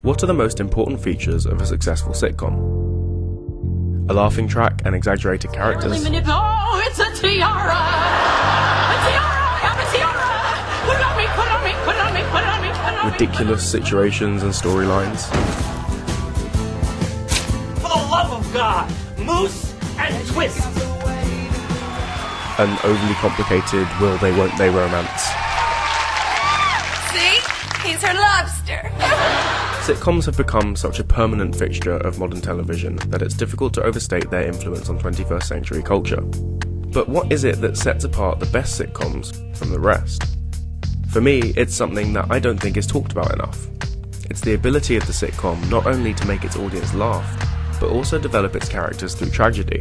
What are the most important features of a successful sitcom? A laughing track and exaggerated characters? Oh, it's a tiara! A tiara! I have a tiara! Put it on me, put it on me, put it on me, put it on me, put it on me! Ridiculous situations and storylines? For the love of God! Moose and twist! An overly complicated will they won't they romance? See? He's her lobster. Sitcoms have become such a permanent fixture of modern television that it's difficult to overstate their influence on 21st century culture. But what is it that sets apart the best sitcoms from the rest? For me, it's something that I don't think is talked about enough. It's the ability of the sitcom not only to make its audience laugh, but also develop its characters through tragedy.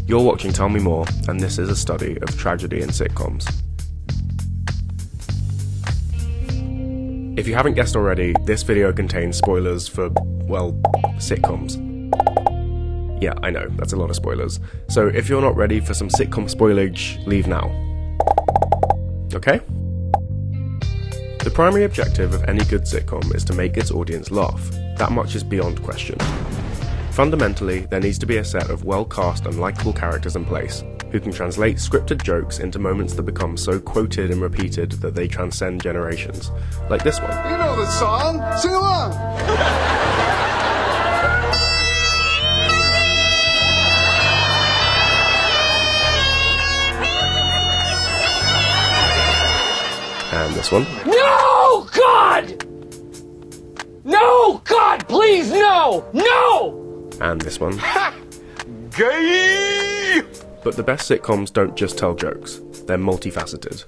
You're watching Tell Me More, and this is a study of tragedy in sitcoms. If you haven't guessed already, this video contains spoilers for, well, sitcoms. Yeah, I know, that's a lot of spoilers. So if you're not ready for some sitcom spoilage, leave now. Okay? The primary objective of any good sitcom is to make its audience laugh. That much is beyond question. Fundamentally, there needs to be a set of well-cast and likeable characters in place, who can translate scripted jokes into moments that become so quoted and repeated that they transcend generations. Like this one. You know the song! Sing along! And this one. No, God! No, God, please, no! No! And this one. Gay! But the best sitcoms don't just tell jokes, they're multifaceted.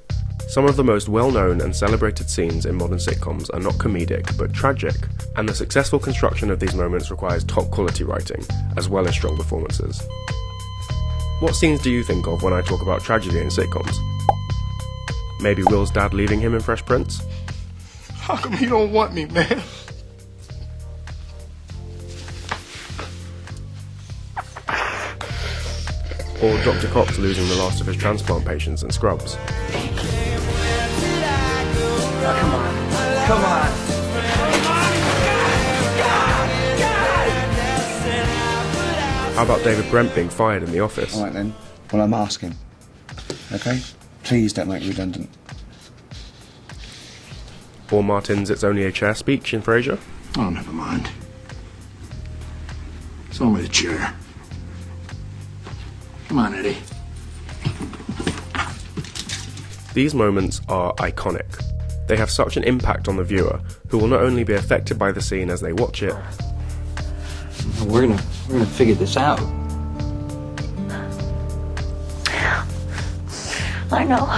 Some of the most well-known and celebrated scenes in modern sitcoms are not comedic, but tragic, and the successful construction of these moments requires top-quality writing, as well as strong performances. What scenes do you think of when I talk about tragedy in sitcoms? Maybe Will's dad leaving him in Fresh Prince? How come you don't want me, man? Or Dr. Cox losing the last of his transplant patients in Scrubs? Come on. Come on. How about David Brent being fired in The Office? All right then. Well, I'm asking. Okay? Please don't make me redundant. Or Martin's It's Only a Chair speech in Frasier? Oh, never mind. It's only a chair. Come on, Eddie. These moments are iconic. They have such an impact on the viewer, who will not only be affected by the scene as they watch it, We're gonna figure this out. I know.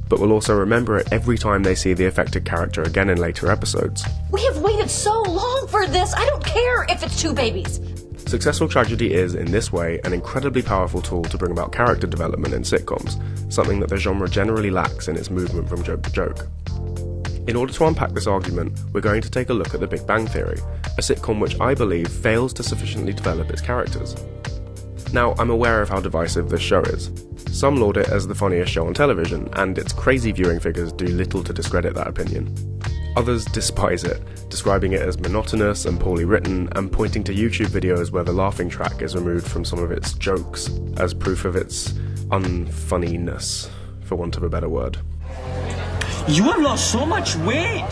but will also remember it every time they see the affected character again in later episodes. We have waited so long for this. I don't care if it's two babies. Successful tragedy is, in this way, an incredibly powerful tool to bring about character development in sitcoms, something that the genre generally lacks in its movement from joke to joke. In order to unpack this argument, we're going to take a look at The Big Bang Theory, a sitcom which I believe fails to sufficiently develop its characters. Now, I'm aware of how divisive this show is. Some laud it as the funniest show on television, and its crazy viewing figures do little to discredit that opinion. Others despise it, describing it as monotonous and poorly written, and pointing to YouTube videos where the laughing track is removed from some of its jokes as proof of its unfunniness, for want of a better word. You have lost so much weight.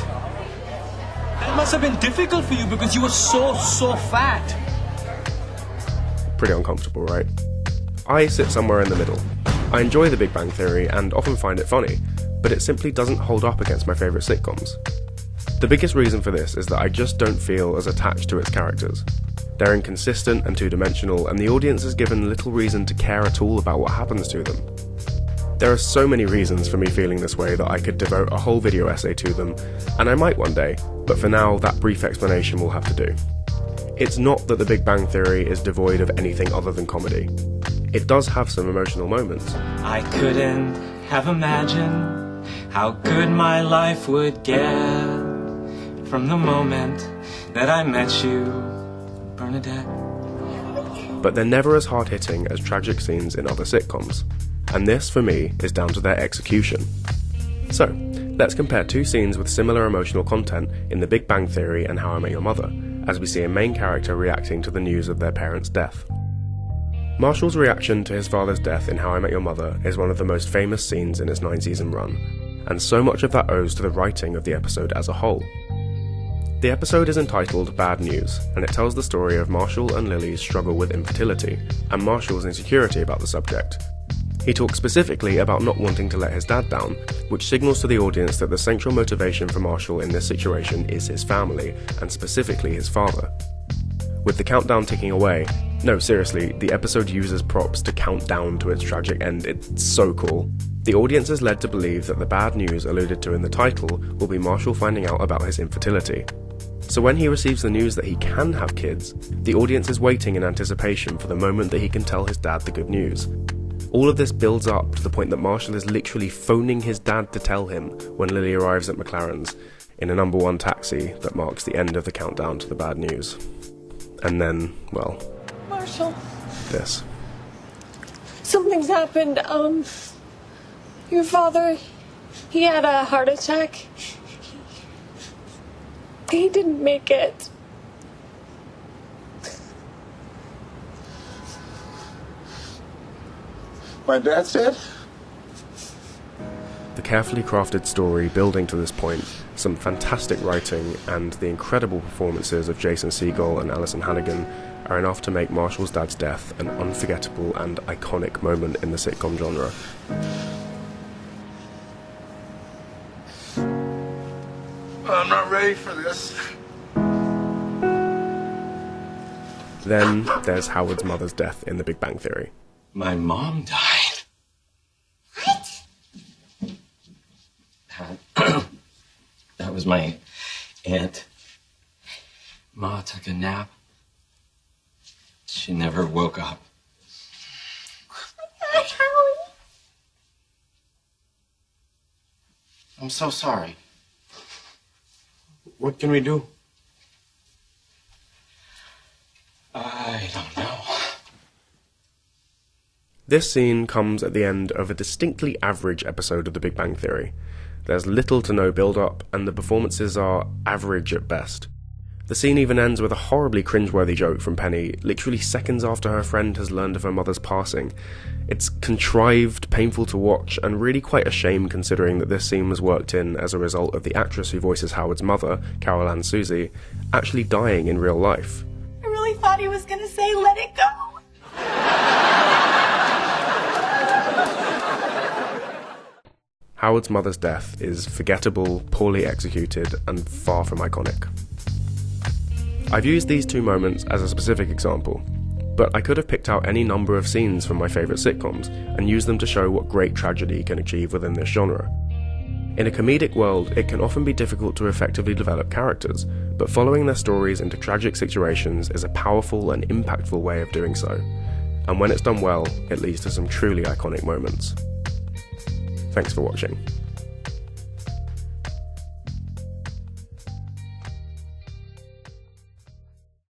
That must have been difficult for you because you were so fat. Pretty uncomfortable, right? I sit somewhere in the middle. I enjoy The Big Bang Theory and often find it funny, but it simply doesn't hold up against my favourite sitcoms. The biggest reason for this is that I just don't feel as attached to its characters. They're inconsistent and two-dimensional, and the audience is given little reason to care at all about what happens to them. There are so many reasons for me feeling this way that I could devote a whole video essay to them, and I might one day, but for now that brief explanation will have to do. It's not that The Big Bang Theory is devoid of anything other than comedy. It does have some emotional moments. I couldn't have imagined how good my life would get from the moment that I met you, Bernadette. But they're never as hard-hitting as tragic scenes in other sitcoms. And this, for me, is down to their execution. So, Let's compare two scenes with similar emotional content in The Big Bang Theory and How I Met Your Mother, as we see a main character reacting to the news of their parents' death. Marshall's reaction to his father's death in How I Met Your Mother is one of the most famous scenes in its 9-season run, and so much of that owes to the writing of the episode as a whole. The episode is entitled Bad News, and it tells the story of Marshall and Lily's struggle with infertility, and Marshall's insecurity about the subject. He talks specifically about not wanting to let his dad down, which signals to the audience that the central motivation for Marshall in this situation is his family, and specifically his father. With the countdown ticking away, no, seriously, the episode uses props to count down to its tragic end. It's so cool. The audience is led to believe that the bad news alluded to in the title will be Marshall finding out about his infertility. So when he receives the news that he can have kids, the audience is waiting in anticipation for the moment that he can tell his dad the good news. All of this builds up to the point that Marshall is literally phoning his dad to tell him when Lily arrives at McLaren's in a number 1 taxi that marks the end of the countdown to the bad news. And then, well, Marshall, this. something's happened. Your father, he had a heart attack. He didn't make it. My dad's dead? The carefully crafted story building to this point, some fantastic writing, and the incredible performances of Jason Segel and Alison Hannigan are enough to make Marshall's dad's death an unforgettable and iconic moment in the sitcom genre. I'm not ready for this. Then there's Howard's mother's death in The Big Bang Theory. My mom died. That was my aunt. Ma took a nap. She never woke up. I'm so sorry. What can we do? I don't know. This scene comes at the end of a distinctly average episode of The Big Bang Theory. There's little to no build-up, and the performances are average at best. The scene even ends with a horribly cringeworthy joke from Penny, literally seconds after her friend has learned of her mother's passing. It's contrived, painful to watch, and really quite a shame considering that this scene was worked in as a result of the actress who voices Howard's mother, Carol Ann Susie, actually dying in real life. I really thought he was gonna say, let it go. Howard's mother's death is forgettable, poorly executed, and far from iconic. I've used these two moments as a specific example, but I could have picked out any number of scenes from my favourite sitcoms and used them to show what great tragedy can achieve within this genre. In a comedic world, it can often be difficult to effectively develop characters, but following their stories into tragic situations is a powerful and impactful way of doing so. And when it's done well, it leads to some truly iconic moments. Thanks for watching.